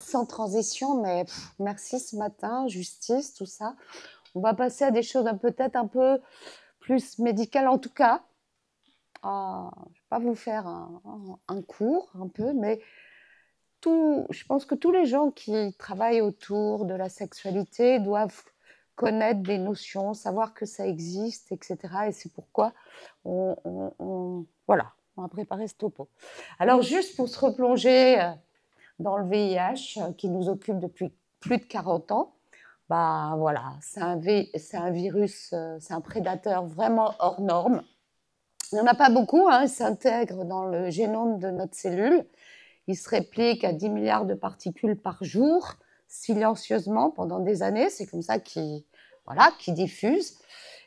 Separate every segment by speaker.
Speaker 1: Sans transition, mais merci ce matin, justice, tout ça. On va passer à des choses peut-être un peu plus médicales, en tout cas. Je ne vais pas vous faire un cours un peu, mais je pense que tous les gens qui travaillent autour de la sexualité doivent connaître des notions, savoir que ça existe, etc. Et c'est pourquoi voilà, on a préparé ce topo. Alors, juste pour se replonger dans le VIH qui nous occupe depuis plus de 40 ans. Bah voilà, c'est un virus, c'est un prédateur vraiment hors norme. Il n'y en a pas beaucoup, hein, il s'intègre dans le génome de notre cellule. Il se réplique à 10 milliards de particules par jour, silencieusement pendant des années. C'est comme ça qu'il diffuse.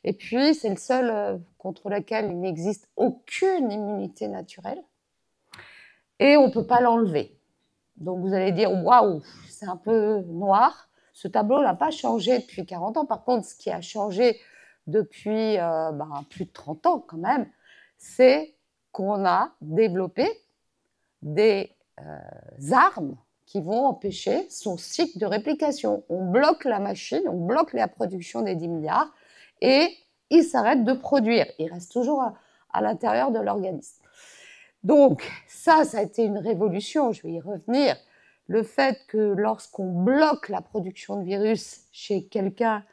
Speaker 1: Et puis, c'est le seul contre lequel il n'existe aucune immunité naturelle. Et on ne peut pas l'enlever. Donc vous allez dire, waouh, c'est un peu noir. Ce tableau n'a pas changé depuis 40 ans. Par contre, ce qui a changé depuis plus de 30 ans quand même, c'est qu'on a développé des armes qui vont empêcher son cycle de réplication. On bloque la machine, on bloque la production des 10 milliards et il s'arrête de produire. Il reste toujours à l'intérieur de l'organisme. Donc, ça a été une révolution, je vais y revenir. Le fait que lorsqu'on bloque la production de virus chez quelqu'un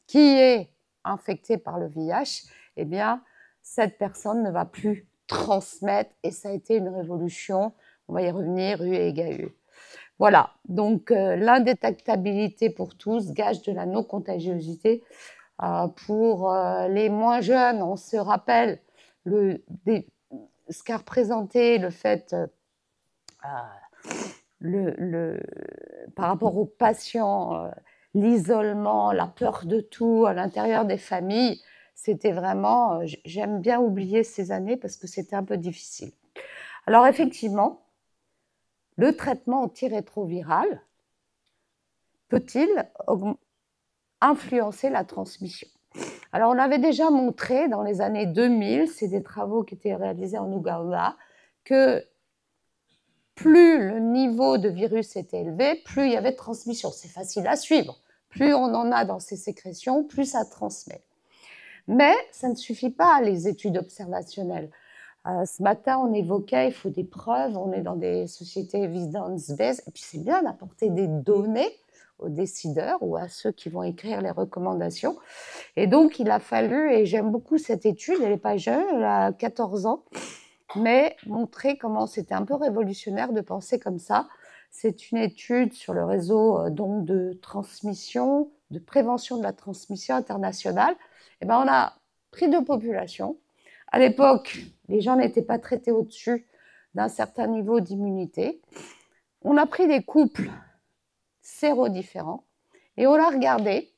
Speaker 1: qui est infecté par le VIH, eh bien, cette personne ne va plus transmettre et ça a été une révolution. On va y revenir, U égale U. Voilà, donc l'indétectabilité pour tous, gage de la non-contagiosité. Pour les moins jeunes, on se rappelle ce qu'a représenté le fait par rapport aux patients, l'isolement, la peur de tout à l'intérieur des familles, c'était vraiment, j'aime bien oublier ces années parce que c'était un peu difficile. Alors effectivement, le traitement antirétroviral peut-il influencer la transmission? Alors on avait déjà montré dans les années 2000, c'est des travaux qui étaient réalisés en Ouganda, que plus le niveau de virus était élevé, plus il y avait de transmission. C'est facile à suivre. Plus on en a dans ces sécrétions, plus ça transmet. Mais ça ne suffit pas, les études observationnelles. Ce matin, on évoquait, il faut des preuves, on est dans des sociétés evidence-based, et puis c'est bien d'apporter des données aux décideurs ou à ceux qui vont écrire les recommandations. Et donc, il a fallu, et j'aime beaucoup cette étude, elle n'est pas jeune, elle a 14 ans, mais montrer comment c'était un peu révolutionnaire de penser comme ça. C'est une étude sur le réseau donc de transmission, de prévention de la transmission internationale. Et ben, on a pris deux populations. À l'époque, les gens n'étaient pas traités au-dessus d'un certain niveau d'immunité. On a pris des couples sérodifférents et on a regardé,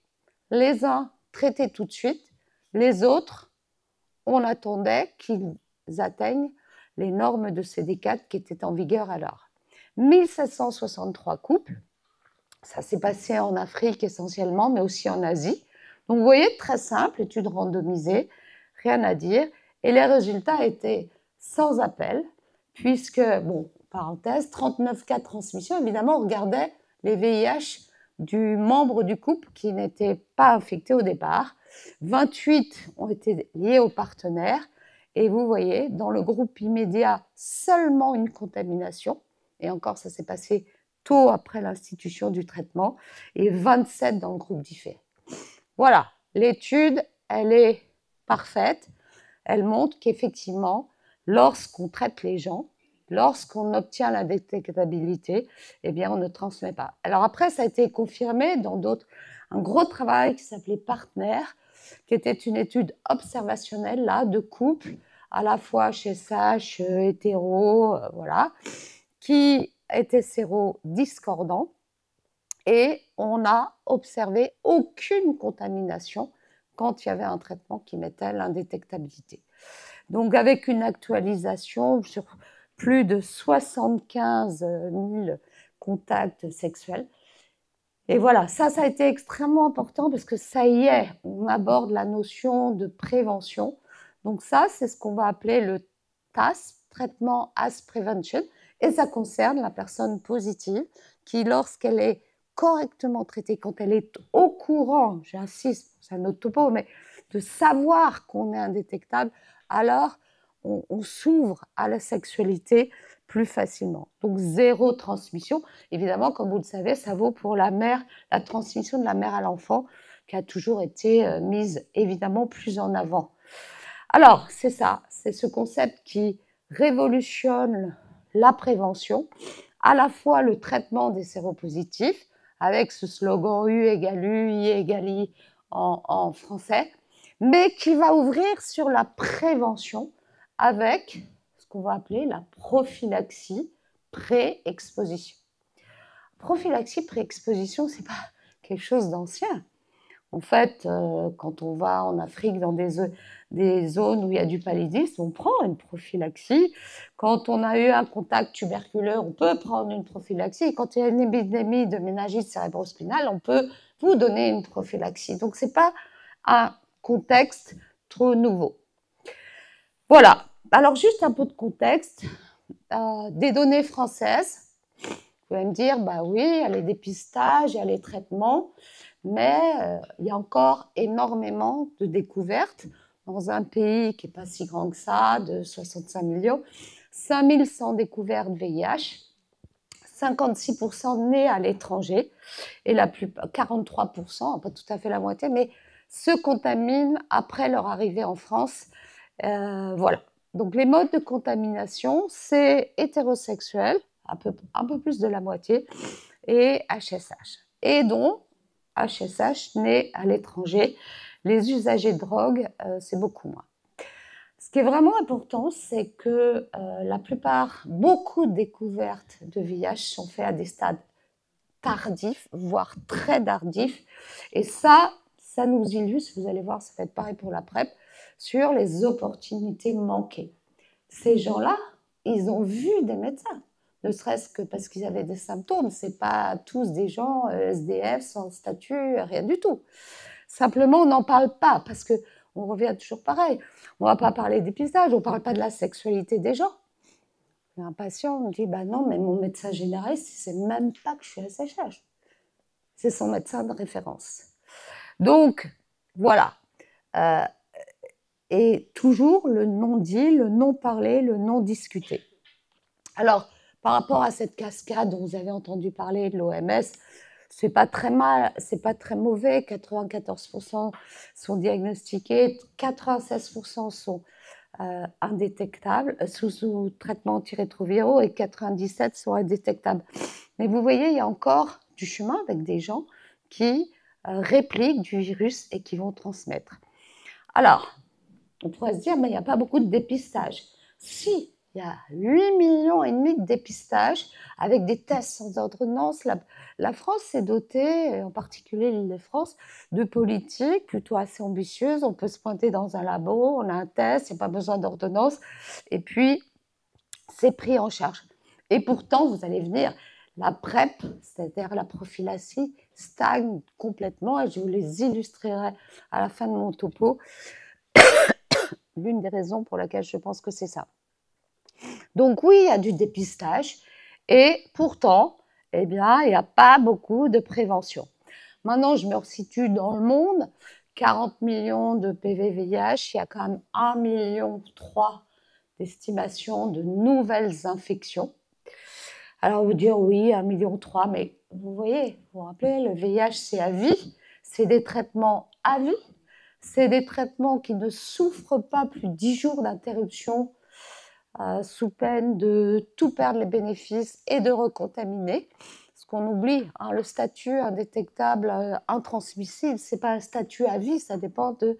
Speaker 1: les uns traités tout de suite, les autres, on attendait qu'ils atteignent les normes de CD4 qui étaient en vigueur alors. 1763 couples, ça s'est passé en Afrique essentiellement, mais aussi en Asie. Donc vous voyez, très simple, étude randomisée, rien à dire. Et les résultats étaient sans appel, puisque, bon, parenthèse, 39 cas de transmission, évidemment, on regardait les VIH du membre du couple qui n'était pas infecté au départ. 28 ont été liés aux partenaires. Et vous voyez, dans le groupe immédiat, seulement une contamination. Et encore, ça s'est passé tôt après l'institution du traitement. Et 27 dans le groupe différé. Voilà, l'étude, elle est parfaite. Elle montre qu'effectivement, lorsqu'on traite les gens, lorsqu'on obtient la détectabilité, eh bien, on ne transmet pas. Alors après, ça a été confirmé dans d'autres, un gros travail qui s'appelait Partner, qui était une étude observationnelle là, de couples, à la fois chez SAGE, hétéro, voilà, qui étaient sérodiscordants. Et on n'a observé aucune contamination quand il y avait un traitement qui mettait l'indétectabilité. Donc avec une actualisation sur plus de 75 000 contacts sexuels. Et voilà, ça a été extrêmement important parce que ça y est, on aborde la notion de prévention. Donc ça, c'est ce qu'on va appeler le TAS, Traitement as Prevention, et ça concerne la personne positive qui, lorsqu'elle est correctement traitée, quand elle est au courant, j'insiste, c'est un autre topo, mais de savoir qu'on est indétectable, alors on s'ouvre à la sexualité plus facilement. Donc, zéro transmission. Évidemment, comme vous le savez, ça vaut pour la mère, la transmission de la mère à l'enfant, qui a toujours été mise évidemment plus en avant. Alors, c'est ça, c'est ce concept qui révolutionne la prévention, à la fois le traitement des séropositifs, avec ce slogan U égale U, I égale I en français, mais qui va ouvrir sur la prévention avec ce qu'on va appeler la prophylaxie pré-exposition. Prophylaxie pré-exposition, c'est pas quelque chose d'ancien. En fait, quand on va en Afrique dans des zones où il y a du paludisme, on prend une prophylaxie. Quand on a eu un contact tuberculeux, on peut prendre une prophylaxie. Quand il y a une épidémie de méningite cérébrospinale, on peut vous donner une prophylaxie. Donc, ce n'est pas un contexte trop nouveau. Voilà. Alors, juste un peu de contexte. Des données françaises. Vous allez me dire, bah oui, il y a les dépistages, il y a les traitements, mais il y a encore énormément de découvertes dans un pays qui n'est pas si grand que ça, de 65 millions, 5100 découvertes VIH, 56% nés à l'étranger, et la plupart, 43%, pas tout à fait la moitié, mais se contaminent après leur arrivée en France. Voilà. Donc les modes de contamination, c'est hétérosexuel, un peu plus de la moitié, et HSH. Et donc, HSH né à l'étranger, les usagers de drogue, c'est beaucoup moins. Ce qui est vraiment important, c'est que beaucoup de découvertes de VIH sont faites à des stades tardifs, voire très tardifs. Et ça nous illustre, vous allez voir, ça va être pareil pour la PrEP, sur les opportunités manquées. Ces gens-là, ils ont vu des médecins, ne serait-ce que parce qu'ils avaient des symptômes. Ce n'est pas tous des gens SDF, sans statut, rien du tout. Simplement, on n'en parle pas, parce qu'on revient toujours pareil. On ne va pas parler d'épistage, on ne parle pas de la sexualité des gens. Un patient me dit, bah non, mais mon médecin généraliste, il ne sait même pas que je suis SHH. C'est son médecin de référence. Donc, voilà. Et toujours le non-dit, le non-parlé, le non-discuté. Alors, par rapport à cette cascade dont vous avez entendu parler de l'OMS, c'est pas très mal, c'est pas très mauvais. 94% sont diagnostiqués, 96% sont indétectables sous traitement antirétroviraux et 97 sont indétectables. Mais vous voyez, il y a encore du chemin avec des gens qui répliquent du virus et qui vont transmettre. Alors, on pourrait se dire, mais il n'y a pas beaucoup de dépistage. Si, il y a 8,5 millions de dépistages avec des tests sans ordonnance. La France s'est dotée, en particulier l'Île-de-France, de politiques plutôt assez ambitieuses. On peut se pointer dans un labo, on a un test, il n'y a pas besoin d'ordonnance. Et puis, c'est pris en charge. Et pourtant, vous allez venir, la PrEP, c'est-à-dire la prophylaxie, stagne complètement. Et je vous les illustrerai à la fin de mon topo. L'une des raisons pour laquelle je pense que c'est ça. Donc oui, il y a du dépistage et pourtant, eh bien, il n'y a pas beaucoup de prévention. Maintenant, je me resitue dans le monde, 40 millions de PV-VIH, il y a quand même 1,3 million d'estimation de nouvelles infections. Alors, vous dire oui, 1,3 million, mais vous voyez, vous vous rappelez, le VIH, c'est à vie, c'est des traitements à vie. C'est des traitements qui ne souffrent pas plus de 10 jours d'interruption sous peine de tout perdre les bénéfices et de recontaminer. Ce qu'on oublie, hein, le statut indétectable, intransmissible, ce n'est pas un statut à vie, ça dépend de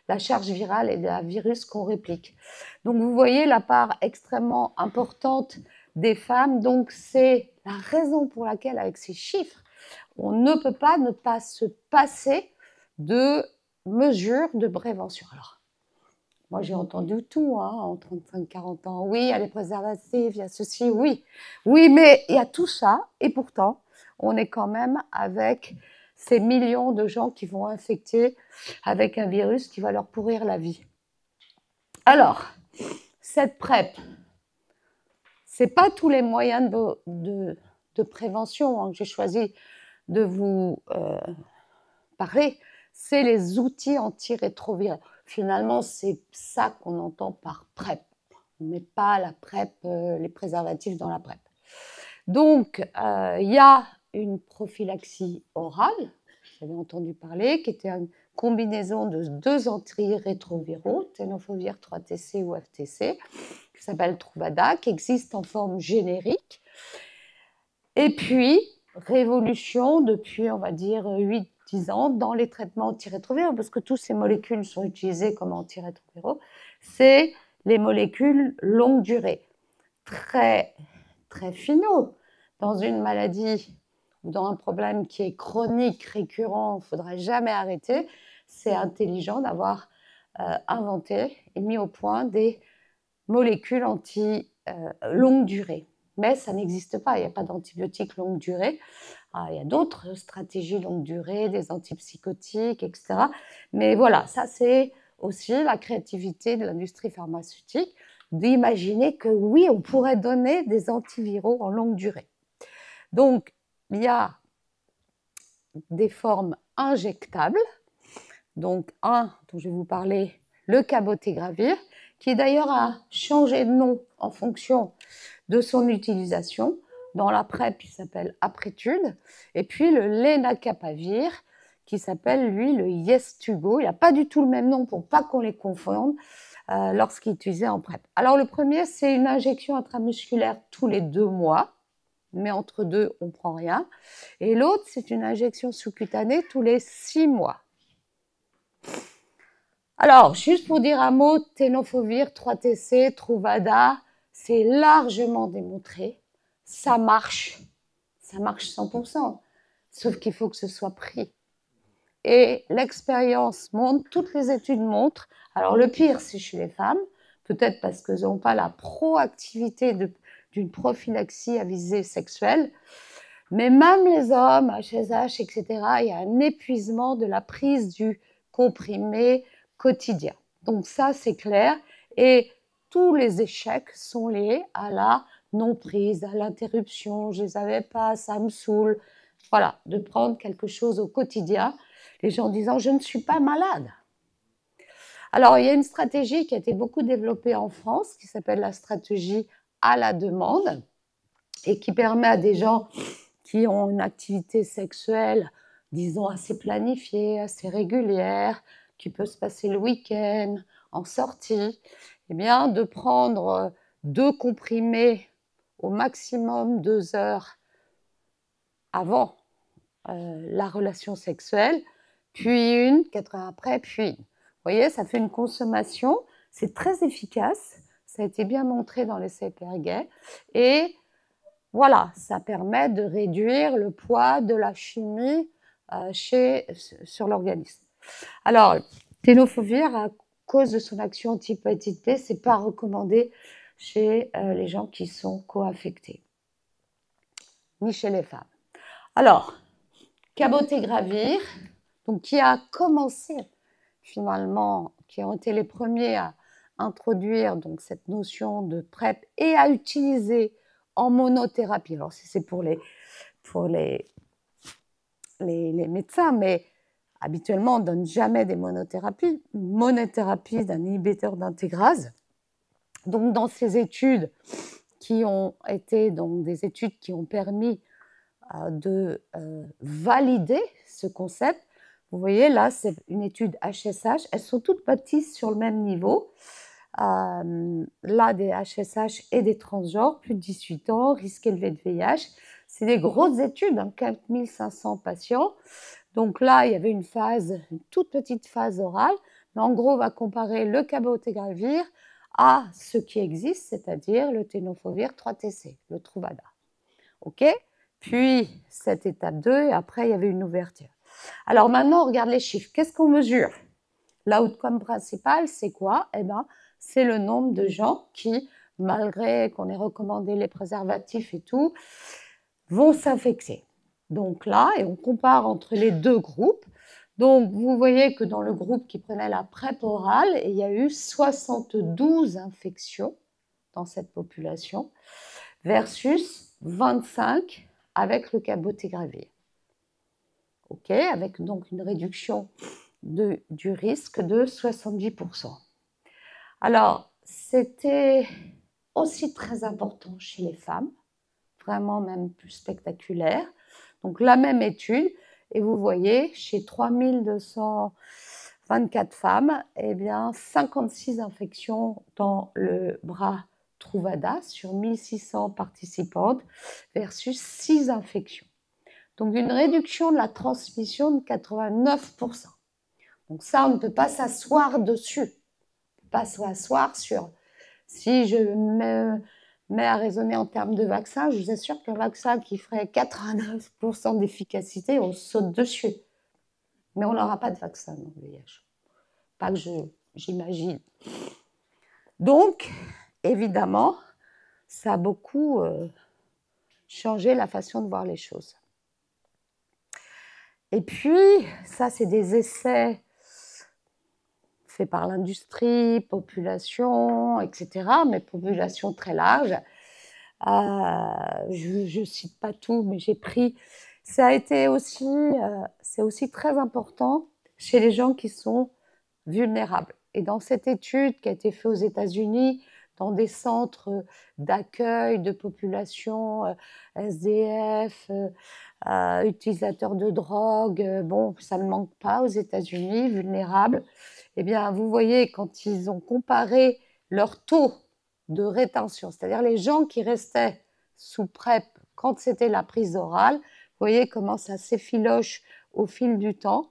Speaker 1: la charge virale et de la virus qu'on réplique. Donc vous voyez la part extrêmement importante des femmes. Donc c'est la raison pour laquelle, avec ces chiffres, on ne peut pas ne pas se passer de mesures de prévention. Alors, moi, j'ai entendu tout en 35-40 ans. Oui, il y a les préservatifs, il y a ceci, oui. Oui, mais il y a tout ça, et pourtant, on est quand même avec ces millions de gens qui vont infecter avec un virus qui va leur pourrir la vie. Alors, cette PrEP, ce n'est pas tous les moyens de prévention hein, que j'ai choisi de vous parler, c'est les outils antirétroviraux. Finalement, c'est ça qu'on entend par PrEP. On ne met pas la PrEP, les préservatifs dans la PrEP. Donc, il y a une prophylaxie orale, vous avez entendu parler, qui était une combinaison de 2 antirétroviraux, tenofovir 3TC ou FTC, qui s'appelle Truvada, qui existe en forme générique. Et puis, révolution depuis, on va dire, 8-10 ans dans les traitements antirétroviraux, parce que toutes ces molécules sont utilisées comme antirétroviraux, c'est les molécules longue durée, très, très finaux. Dans une maladie ou dans un problème qui est chronique, récurrent, il ne faudrait jamais arrêter, c'est intelligent d'avoir inventé et mis au point des molécules longue durée. Mais ça n'existe pas, il n'y a pas d'antibiotiques longue durée. Il y a d'autres stratégies longue durée, des antipsychotiques, etc. Mais voilà, ça c'est aussi la créativité de l'industrie pharmaceutique, d'imaginer que oui, on pourrait donner des antiviraux en longue durée. Donc, il y a des formes injectables, donc un dont je vais vous parler, le cabotegravir, qui d'ailleurs a changé de nom en fonction de son utilisation. Dans la PrEP, il s'appelle Aprétude, et puis le lenacapavir, qui s'appelle, lui, le Yestugo. Il n'a pas du tout le même nom pour pas qu'on les confonde lorsqu'il est utilisé en PrEP. Alors le premier, c'est une injection intramusculaire tous les 2 mois, mais entre deux, on ne prend rien. Et l'autre, c'est une injection sous-cutanée tous les 6 mois. Alors, juste pour dire un mot, tenofovir 3TC, Truvada, c'est largement démontré. Ça marche 100%, sauf qu'il faut que ce soit pris. Et l'expérience montre, toutes les études montrent, alors le pire, c'est chez les femmes, peut-être parce qu'elles n'ont pas la proactivité d'une prophylaxie à visée sexuelle, mais même les hommes, HSH, etc., il y a un épuisement de la prise du comprimé quotidien. Donc ça, c'est clair. Et tous les échecs sont liés à la non-prise, à l'interruption. Je ne les avais pas, ça me saoule. Voilà, de prendre quelque chose au quotidien. Les gens disant, je ne suis pas malade. Alors, il y a une stratégie qui a été beaucoup développée en France, qui s'appelle la stratégie à la demande, et qui permet à des gens qui ont une activité sexuelle, disons, assez planifiée, assez régulière, qui peut se passer le week-end, en sortie, eh bien, de prendre 2 comprimés au maximum 2 heures avant la relation sexuelle, puis une, 4 heures après, puis une. Vous voyez, ça fait une consommation, c'est très efficace, ça a été bien montré dans l'essai Perguet, et voilà, ça permet de réduire le poids de la chimie sur l'organisme. Alors, tenofovir, à cause de son action anti-hépatite B, ce n'est pas recommandé chez les gens qui sont co-infectés, ni chez les femmes. Alors, cabotegravir, donc qui a commencé finalement, qui ont été les premiers à introduire donc cette notion de PrEP et à utiliser en monothérapie. Alors, c'est pour les médecins, mais habituellement, on ne donne jamais des monothérapies. Une monothérapie d'un inhibiteur d'intégrase. Donc, dans ces études qui ont été donc, des études qui ont permis de valider ce concept, vous voyez, là, c'est une étude HSH. Elles sont toutes bâties sur le même niveau. Là, des HSH et des transgenres, plus de 18 ans, risque élevé de VIH. C'est des grosses études, hein, 4500 patients. Donc là, il y avait une toute petite phase orale. Mais en gros, on va comparer le cabotegravir à ce qui existe, c'est-à-dire le tenofovir 3TC, le Truvada. OK ? Puis, cette étape 2, et après, il y avait une ouverture. Alors maintenant, on regarde les chiffres. Qu'est-ce qu'on mesure? L'outcome principal, c'est quoi? Eh bien, c'est le nombre de gens qui, malgré qu'on ait recommandé les préservatifs et tout, vont s'infecter. Donc là, et on compare entre les 2 groupes. Donc, vous voyez que dans le groupe qui prenait la PrEP orale, il y a eu 72 infections dans cette population versus 25 avec le cabotegravir. OK, avec donc une réduction du risque de 70%. Alors, c'était aussi très important chez les femmes, vraiment même plus spectaculaire. Donc, la même étude, et vous voyez, chez 3224 femmes, eh bien, 56 infections dans le bras Truvada sur 1600 participantes versus 6 infections. Donc, une réduction de la transmission de 89%. Donc, ça, on ne peut pas s'asseoir dessus. On ne peut pas s'asseoir sur... Si je me mets à raisonner en termes de vaccin, je vous assure qu'un vaccin qui ferait 89% d'efficacité, on saute dessus. Mais on n'aura pas de vaccin dans le VIH. Pas que j'imagine. Donc, évidemment, ça a beaucoup changé la façon de voir les choses. Et puis, ça, c'est des essais faits par l'industrie, population, etc., mais population très large. Je ne cite pas tout, mais j'ai pris... Ça a été aussi... c'est aussi très important chez les gens qui sont vulnérables. Et dans cette étude qui a été faite aux États-Unis, dans des centres d'accueil de population SDF, utilisateurs de drogue, bon, ça ne manque pas aux États-Unis, vulnérables. Eh bien, vous voyez, quand ils ont comparé leur taux de rétention, c'est-à-dire les gens qui restaient sous PrEP quand c'était la prise orale, vous voyez comment ça s'effiloche au fil du temps,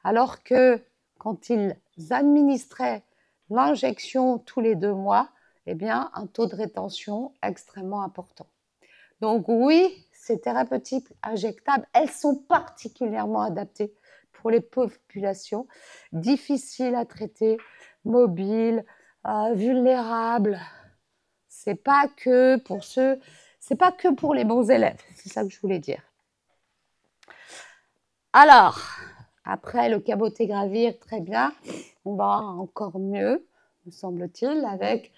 Speaker 1: alors que quand ils administraient l'injection tous les 2 mois, eh bien, un taux de rétention extrêmement important. Donc oui, ces thérapeutiques injectables, elles sont particulièrement adaptées pour les populations difficiles à traiter, mobiles, vulnérables. C'est pas que pour ceux, c'est pas que pour les bons élèves, c'est ça que je voulais dire. Alors, après le cabotegravir, très bien, on va encore mieux, me semble-t-il, avec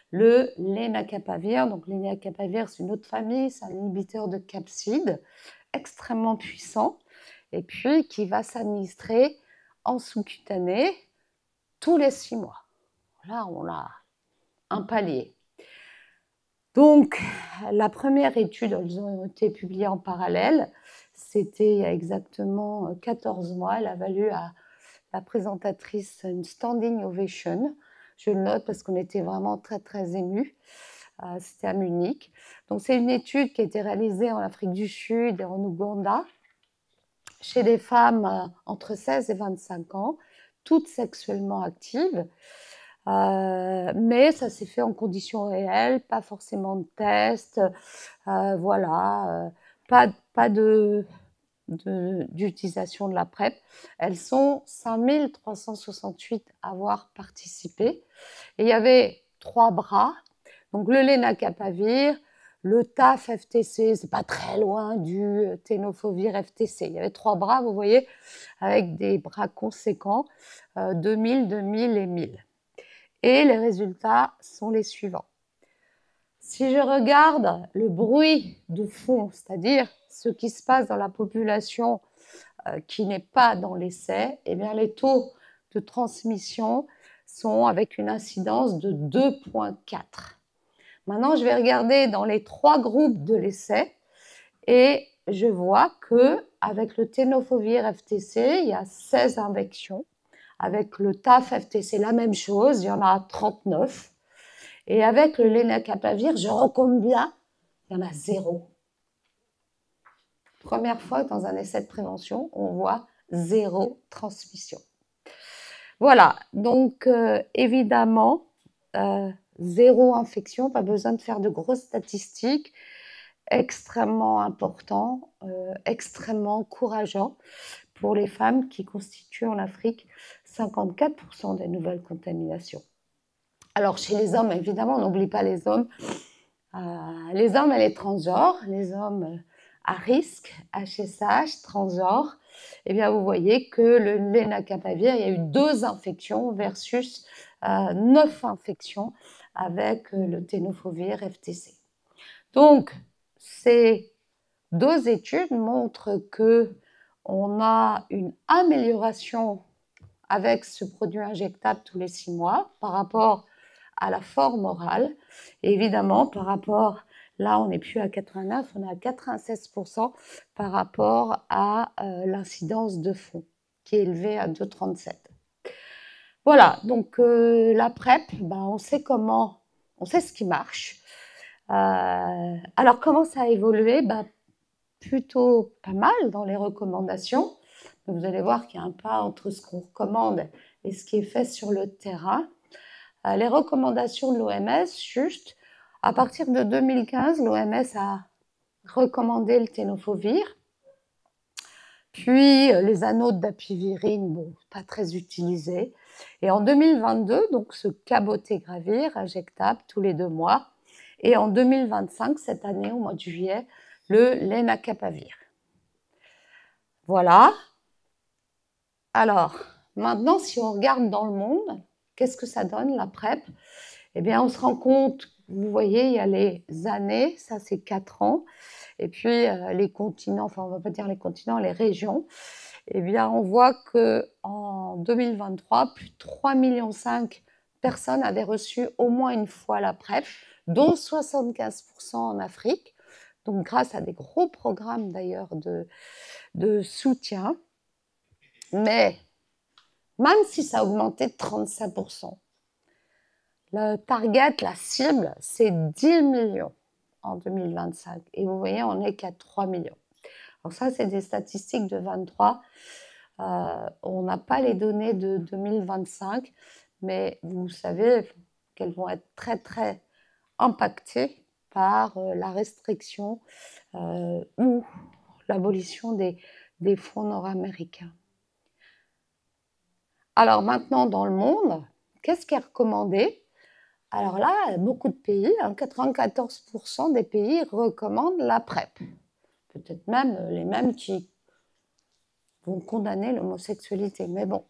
Speaker 1: le lenacapavir. Donc, lenacapavir, c'est une autre famille, c'est un inhibiteur de capside extrêmement puissant et puis qui va s'administrer en sous-cutané tous les 6 mois. Là, on a un palier. Donc, la première étude, elles ont été publiées en parallèle. C'était il y a exactement 14 mois. Elle a valu à la présentatrice une standing ovation. Je le note parce qu'on était vraiment très, très émus. C'était à Munich. Donc, c'est une étude qui a été réalisée en Afrique du Sud et en Ouganda chez des femmes entre 16 et 25 ans, toutes sexuellement actives. Mais ça s'est fait en conditions réelles, pas forcément de tests, voilà, pas d'utilisation de la PrEP. Elles sont 5368 à avoir participé. Et il y avait 3 bras, donc le lenacapavir, le TAF FTC, c'est pas très loin du tenofovir FTC. Il y avait 3 bras, vous voyez, avec des bras conséquents, 2000, 2000 et 1000. Et les résultats sont les suivants. Si je regarde le bruit de fond, c'est-à-dire ce qui se passe dans la population qui n'est pas dans l'essai, eh bien les taux de transmission sont avec une incidence de 2,4. Maintenant, je vais regarder dans les 3 groupes de l'essai et je vois qu'avec le tenofovir FTC, il y a 16 infections. Avec le TAF FTC, la même chose, il y en a 39. Et avec le lenacapavir, je recompte bien, il y en a 0. Première fois dans un essai de prévention, on voit 0 transmission. Voilà, donc évidemment, 0 infection, pas besoin de faire de grosses statistiques, extrêmement important, extrêmement encourageant pour les femmes qui constituent en Afrique 54% des nouvelles contaminations. Alors chez les hommes, évidemment, on n'oublie pas les hommes. Les hommes et les transgenres, les hommes à risque, HSH, transgenres, eh bien vous voyez que le lenacapavir, il y a eu 2 infections versus 9 infections avec le tenofovir FTC. Donc, c'est D'autres études montrent que on a une amélioration avec ce produit injectable tous les 6 mois par rapport à la forme orale. Et évidemment, par rapport, là, on n'est plus à 89, on est à 96% par rapport à l'incidence de fond, qui est élevée à 2,37. Voilà, donc la PrEP, on sait comment, on sait ce qui marche. Alors, comment ça a évolué? Plutôt pas mal dans les recommandations. Vous allez voir qu'il y a un pas entre ce qu'on recommande et ce qui est fait sur le terrain. Les recommandations de l'OMS, juste, à partir de 2015, l'OMS a recommandé le tenofovir. Puis les anodes dapivirine, bon, pas très utilisés. Et en 2022, donc ce cabotegravir injectable tous les 2 mois. Et en 2025, cette année, au mois de juillet, le lenacapavir. Voilà. Alors, maintenant, si on regarde dans le monde, qu'est-ce que ça donne, la PrEP? Eh bien, on se rend compte, vous voyez, il y a les années, ça c'est 4 ans, et puis les continents, enfin on ne va pas dire les continents, les régions. Eh bien, on voit qu'en 2023, plus de 3,5 millions de personnes avaient reçu au moins une fois la PrEP, dont 75% en Afrique. Donc, grâce à des gros programmes d'ailleurs de soutien. Mais même si ça a augmenté de 35%, le target, la cible, c'est 10 millions en 2025. Et vous voyez, on n'est qu'à 3 millions. Alors ça, c'est des statistiques de 23. On n'a pas les données de 2025, mais vous savez qu'elles vont être très, très impactées par la restriction ou l'abolition des fonds nord-américains. Alors maintenant, dans le monde, qu'est-ce qui est recommandé? Alors là, beaucoup de pays, 94% des pays recommandent la PrEP. Peut-être même les mêmes qui vont condamner l'homosexualité. Mais bon,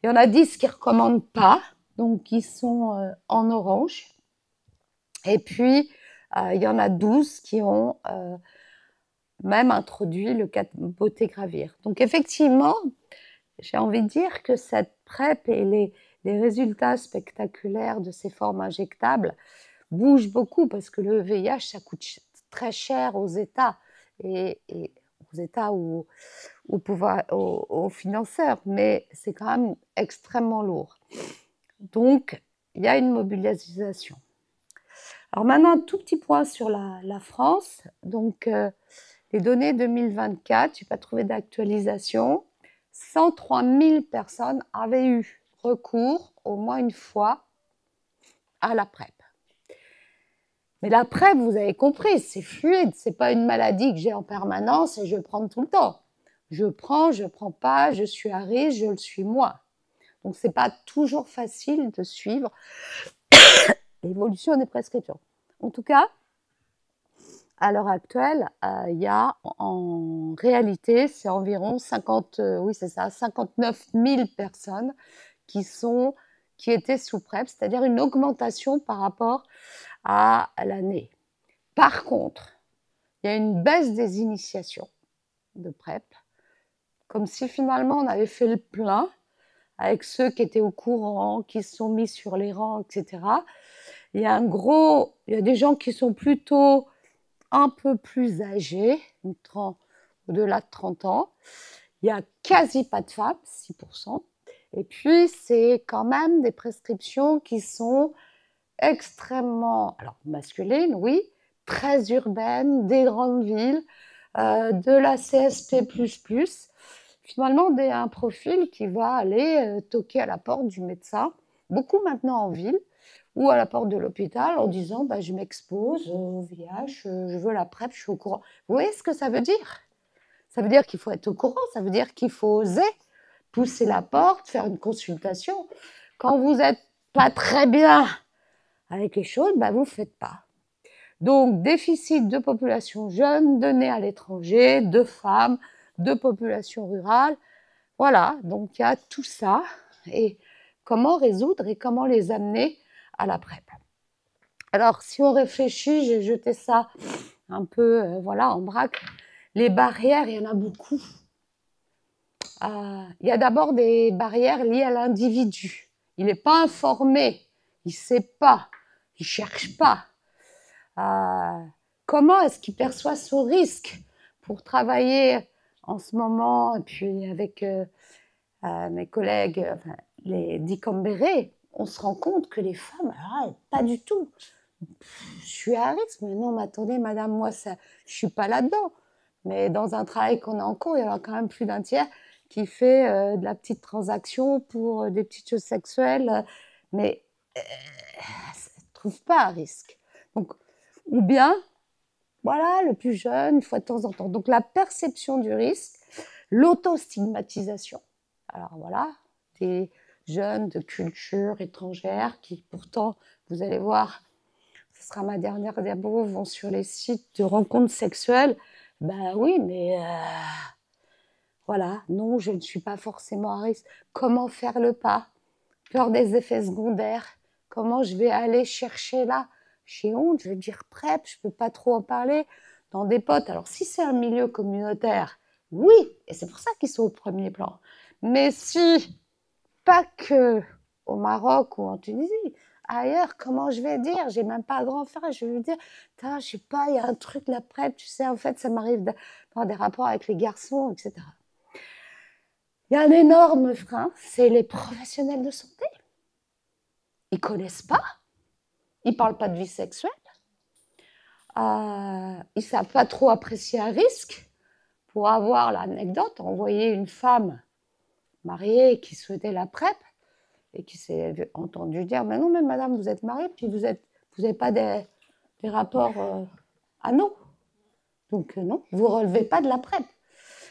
Speaker 1: il y en a 10 qui ne recommandent pas, donc qui sont en orange. Et puis, il y en a 12 qui ont même introduit le cabotegravir. Donc effectivement, j'ai envie de dire que cette PrEP et les résultats spectaculaires de ces formes injectables bougent beaucoup parce que le VIH, ça coûte très cher aux États et aux États ou aux financeurs, mais c'est quand même extrêmement lourd. Donc, il y a une mobilisation. Alors maintenant, un tout petit point sur la France. Donc, les données 2024, je n'ai pas trouvé d'actualisation. 103 000 personnes avaient eu recours au moins une fois à la PrEP. Mais la PrEP, vous avez compris, c'est fluide, c'est pas une maladie que j'ai en permanence et je vais prendre tout le temps. Je prends pas, je suis à risque, je le suis moins. Donc c'est pas toujours facile de suivre l'évolution des prescriptions. En tout cas, à l'heure actuelle, il y a en réalité, c'est environ 59 000 personnes qui étaient sous PrEP, c'est-à-dire une augmentation par rapport à l'année. Par contre, il y a une baisse des initiations de PrEP, comme si finalement on avait fait le plein avec ceux qui étaient au courant, qui se sont mis sur les rangs, etc. Il y a des gens qui sont plutôt un peu plus âgés, au-delà de 30 ans. Il n'y a quasi pas de femmes, 6%. Et puis, c'est quand même des prescriptions qui sont extrêmement, alors masculines, oui, très urbaines, des grandes villes, de la CSP++. Finalement, un profil qui va aller toquer à la porte du médecin, beaucoup maintenant en ville, ou à la porte de l'hôpital en disant je m'expose au VIH, je veux la PrEP, je suis au courant. Vous voyez ce que ça veut dire? Ça veut dire qu'il faut être au courant, ça veut dire qu'il faut oser pousser la porte, faire une consultation. Quand vous n'êtes pas très bien avec les choses, vous ne faites pas. Donc, déficit de population jeune, de nés à l'étranger, de femmes, de population rurale. Voilà, donc il y a tout ça. Et comment résoudre et comment les amener à la PrEP. Alors, si on réfléchit, j'ai jeté ça un peu, voilà, en vrac. Les barrières, il y en a beaucoup. Il y a d'abord des barrières liées à l'individu. Il n'est pas informé, il ne sait pas, il ne cherche pas. Comment est-ce qu'il perçoit son risque pour travailler en ce moment, et puis avec mes collègues, enfin, les Dicambérés, on se rend compte que les femmes, pas du tout. Je suis à risque, mais non, mais attendez, madame, moi, ça, je ne suis pas là-dedans. Mais dans un travail qu'on a en cours, il y en a quand même plus d'un tiers qui fait de la petite transaction pour des petites choses sexuelles, mais ça ne trouve pas à risque. Donc, ou bien, voilà, le plus jeune, une fois de temps en temps. Donc, la perception du risque, l'autostigmatisation. Alors, voilà, des jeunes de culture étrangère qui, pourtant, vous allez voir, ce sera ma dernière diapo, vont sur les sites de rencontres sexuelles. Ben oui, mais voilà, non, je ne suis pas forcément à risque. Comment faire le pas? Peur des effets secondaires. Comment je vais aller chercher là? J'ai honte, je vais dire PrEP, je ne peux pas trop en parler dans des potes. Alors, si c'est un milieu communautaire, oui, et c'est pour ça qu'ils sont au premier plan. Mais si, pas que au Maroc ou en Tunisie, ailleurs, comment je vais dire? J'ai même pas grand frère, je vais lui dire, je sais pas, il y a un truc, la PrEP, tu sais, en fait, ça m'arrive d'avoir des rapports avec les garçons, etc. Il y a un énorme frein, c'est les professionnels de santé. Ils ne connaissent pas, ils ne parlent pas de vie sexuelle, ils ne savent pas trop apprécier un risque. Pour avoir l'anecdote, envoyer une femme mariée qui souhaitait la PrEP et qui s'est entendue dire, mais non, mais madame, vous êtes mariée, puis vous n'avez pas des rapports anaux. Donc non, vous ne relevez pas de la PrEP.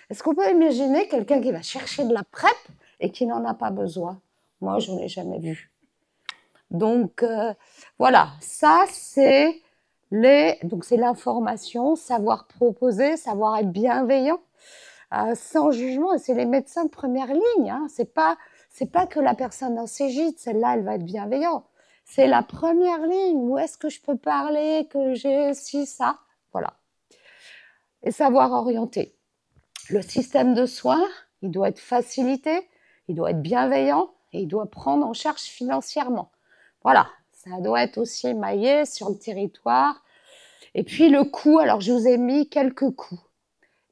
Speaker 1: Est-ce qu'on peut imaginer quelqu'un qui va chercher de la PrEP et qui n'en a pas besoin? Moi, je n'en ai jamais vu. Donc, voilà, ça, c'est l'information, savoir proposer, savoir être bienveillant, sans jugement. Et c'est les médecins de première ligne. Hein. C'est pas que la personne dans ses gîtes, celle-là, elle va être bienveillante. C'est la première ligne. Où est-ce que je peux parler, que j'ai ci, ça? Voilà. Et savoir orienter. Le système de soins, il doit être facilité, il doit être bienveillant et il doit prendre en charge financièrement. Voilà, ça doit être aussi émaillé sur le territoire. Et puis le coût, alors je vous ai mis quelques coûts.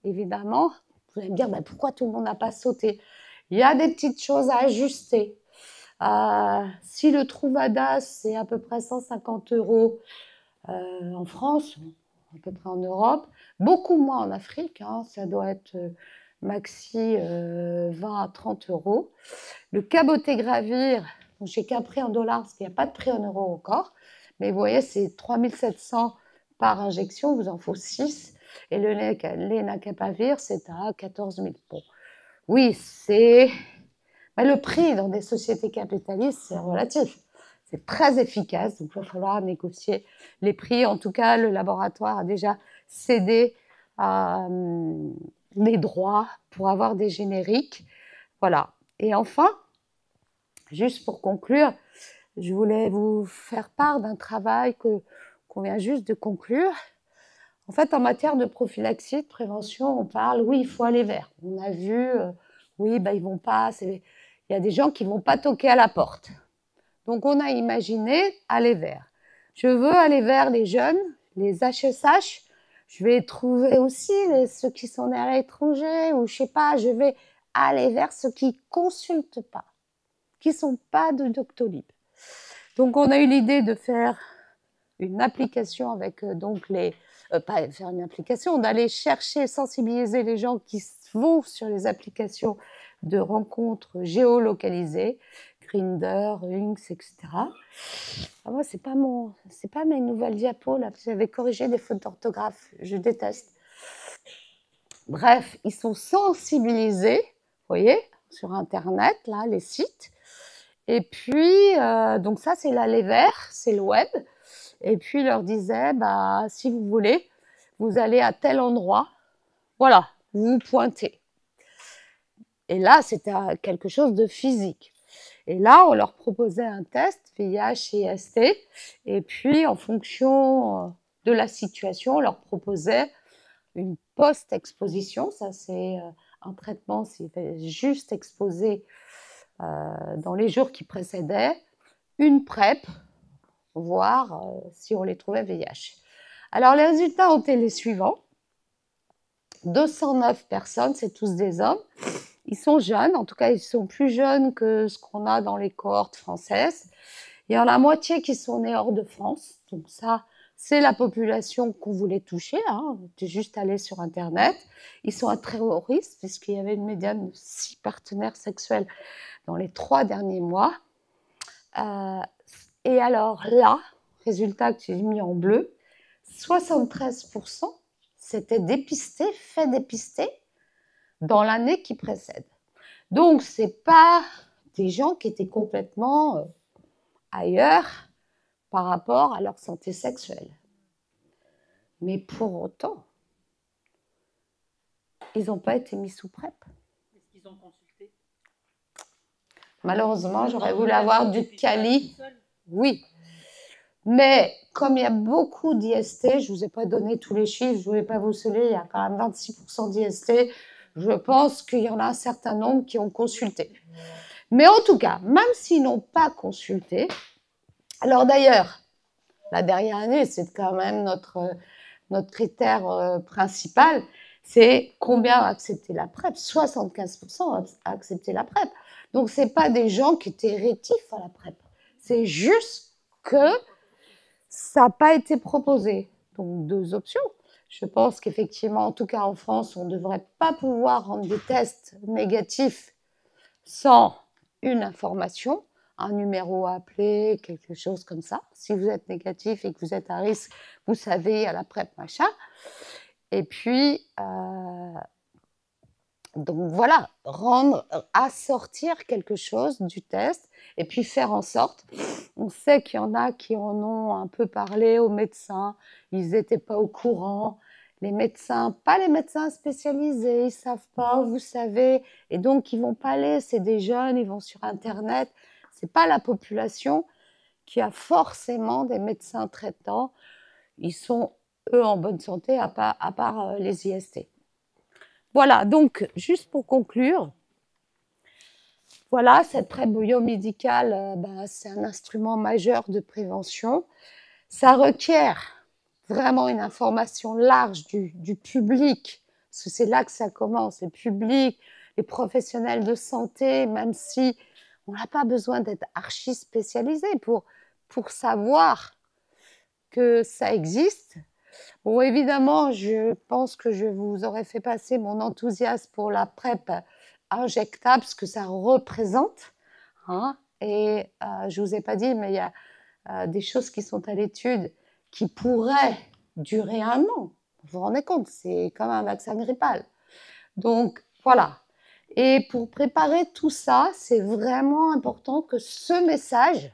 Speaker 1: Évidemment, vous allez me dire, pourquoi tout le monde n'a pas sauté? Il y a des petites choses à ajuster. Si le Truvada, c'est à peu près 150 € en France, à peu près en Europe, beaucoup moins en Afrique, hein, ça doit être maxi 20 à 30 €. Le caboté gravir, j'ai qu'un prix en dollars parce qu'il n'y a pas de prix en euros encore, mais vous voyez, c'est 3700 par injection, il vous en faut 6. Et le lenacapavir, c'est à 14 000. Bon, oui, c'est... Mais le prix dans des sociétés capitalistes, c'est relatif. C'est très efficace, donc il va falloir négocier les prix. En tout cas, le laboratoire a déjà cédé les droits pour avoir des génériques. Voilà. Et enfin, juste pour conclure, je voulais vous faire part d'un travail qu'on vient juste de conclure. En fait, en matière de prophylaxie, de prévention, on parle, oui, il faut aller vers. On a vu, oui, ils vont pas, il y a des gens qui ne vont pas toquer à la porte. Donc, on a imaginé aller vers. Je veux aller vers les jeunes, les HSH. Je vais trouver aussi ceux qui sont nés à l'étranger, ou je sais pas, je vais aller vers ceux qui ne consultent pas, qui ne sont pas de Doctolib. Donc, on a eu l'idée de faire une application avec pas faire une application, d'aller chercher, sensibiliser les gens qui vont sur les applications de rencontres géolocalisées, Grindr, Hinx, etc. Moi, c'est pas mes nouvelles diapos là, j'avais corrigé des fautes d'orthographe, je déteste. Bref, ils sont sensibilisés, vous voyez, sur Internet, là, les sites. Et puis, donc ça, c'est l'aller vers, c'est le web. Et puis, il leur disait, si vous voulez, vous allez à tel endroit, voilà, vous vous pointez. Et là, c'était quelque chose de physique. Et là, on leur proposait un test, VIH et ST. Et puis, en fonction de la situation. On leur proposait une post-exposition, ça c'est un traitement s'il était juste exposé dans les jours qui précédaient, une PrEP, voir si on les trouvait VIH. Alors les résultats ont été les suivants. 209 personnes, c'est tous des hommes. Ils sont jeunes, en tout cas ils sont plus jeunes que ce qu'on a dans les cohortes françaises. Il y en a la moitié qui sont nés hors de France, donc ça c'est la population qu'on voulait toucher, hein. J'étais juste allé sur internet. Ils sont à très haut risque puisqu'il y avait une médiane de 6 partenaires sexuels dans les 3 derniers mois. Et alors là, résultat que j'ai mis en bleu, 73% s'étaient dépistés, fait dépister dans l'année qui précède. Donc, ce n'est pas des gens qui étaient complètement ailleurs par rapport à leur santé sexuelle. Mais pour autant, ils n'ont pas été mis sous PrEP.
Speaker 2: Est-ce qu'ils ont consulté?
Speaker 1: Malheureusement, j'aurais voulu avoir du Cali. Oui. Mais comme il y a beaucoup d'IST, je ne vous ai pas donné tous les chiffres, je ne voulais pas vous saouler, il y a quand même 26% d'IST. Je pense qu'il y en a un certain nombre qui ont consulté. Mais en tout cas, même s'ils n'ont pas consulté, alors d'ailleurs, la dernière année, c'est quand même notre critère principal, c'est combien a accepté la PrEP. 75% a accepté la PrEP. Donc, ce n'est pas des gens qui étaient rétifs à la PrEP. C'est juste que ça n'a pas été proposé. Donc, 2 options. Je pense qu'effectivement, en tout cas en France, on ne devrait pas pouvoir rendre des tests négatifs sans une information, un numéro à appeler, quelque chose comme ça. Si vous êtes négatif et que vous êtes à risque, vous savez, à la PrEP, machin. Et puis, donc voilà, assortir quelque chose du test et puis faire en sorte. On sait qu'il y en a qui en ont un peu parlé aux médecins, ils n'étaient pas au courant. Les médecins, pas les médecins spécialisés, ils ne savent pas, vous savez, et donc ils ne vont pas aller, c'est des jeunes, ils vont sur Internet. Ce n'est pas la population qui a forcément des médecins traitants. Ils sont, eux, en bonne santé, à part les IST. Voilà, donc, juste pour conclure, voilà, cette PrEP biomédicale, c'est un instrument majeur de prévention. Ça requiert vraiment une information large du public, parce que c'est là que ça commence, le public, les professionnels de santé, même si on n'a pas besoin d'être archi spécialisé pour savoir que ça existe. Bon, évidemment, je pense que je vous aurais fait passer mon enthousiasme pour la PrEP injectable, ce que ça représente. Hein, et je ne vous ai pas dit, mais il y a des choses qui sont à l'étude qui pourraient durer 1 an. Vous vous rendez compte, c'est comme un vaccin grippal. Donc, voilà. Et pour préparer tout ça, c'est vraiment important que ce message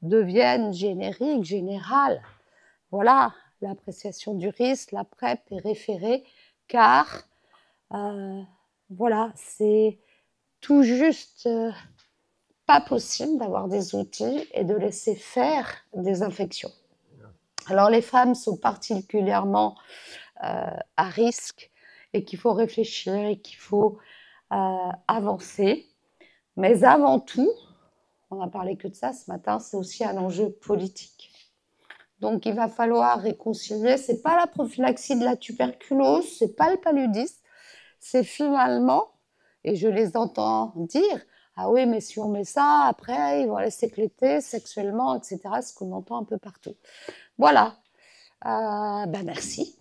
Speaker 1: devienne générique, général. Voilà, l'appréciation du risque, la PrEP est référée, car voilà, c'est tout juste pas possible d'avoir des outils et de laisser faire des infections. Alors les femmes sont particulièrement à risque et qu'il faut réfléchir et qu'il faut avancer. Mais avant tout, on n'a parlé que de ça ce matin, c'est aussi un enjeu politique. Donc, il va falloir réconcilier. Ce n'est pas la prophylaxie de la tuberculose, ce n'est pas le paludisme. C'est finalement, et je les entends dire, ah oui, mais si on met ça, après, ils vont aller s'éclater sexuellement, etc. Ce qu'on entend un peu partout. Voilà. Merci.